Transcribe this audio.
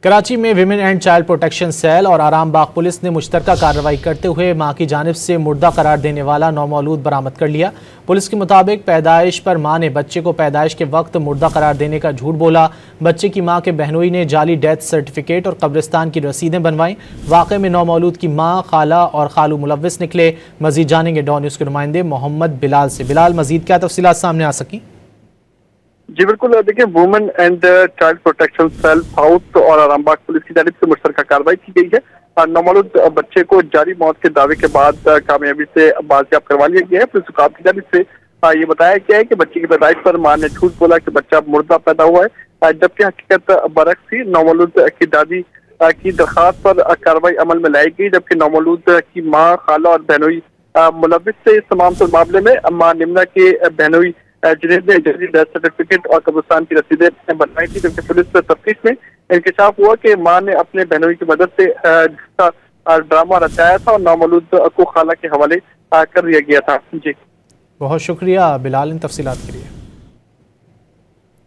कराची में women and child protection cell और आराम बाग police ने मुश्तरका कार्रवाई करते हुए मां की जानिब से मुर्दा करार देने वाला नौमौलूद बरामद कर लिया। पुलिस के मुताबिक पैदाइश पर मां ने बच्चे को पैदाइश के वक्त मुर्दा करार देने का झूठ बोला। बच्चे की मां के बहनोई ने जाली डेथ सर्टिफिकेट और कब्रिस्तान की रसीदें बनवाई। वाक़े में नौमौलूद की मां, खाला और खालू मुलव्विस निकले। मजीद जानेंगे डॉन न्यूज़ के नुमाइंदे मोहम्मद बिलाल से। बिलाल, मजीद क्या तफसीलात सामने आ सकी? जी बिल्कुल, देखिए women and child protection cell south और आरामबाग पुलिस की जानिब से मुश्तरका कार्रवाई की गई है। नौमौलूद बच्चे को जारी मौत के दावे के बाद कामयाबी से बाजियाब करवा लिया गया है। पुलिस हुकाम की जानिब से ये बताया गया है कि बच्चे की पैदाइश पर मां ने झूठ बोला कि बच्चा मुर्दा पैदा हुआ है, जबकि हकीकत बरक्स थी। नौमौलूद की दादी की दरखास्त पर कार्रवाई अमल में लाई गई, जबकि नौमौलूद की माँ, खाला और बहनोई मुलव्विस से इस तमाम मामले में मां निम्ना के बहनोई जिन्हें जल्दी डेथ सर्टिफिकेट और कब्रिस्तान की रसीदें बनवाई थी, जबकि पुलिस तफ्तीश में इंकशाफ हुआ कि मां ने अपने बहनोई की मदद से झूठा ड्रामा रचाया था और नौमौलूद को खाला के हवाले कर दिया गया था। जी बहुत शुक्रिया बिलाल इन तफसीलात के लिए।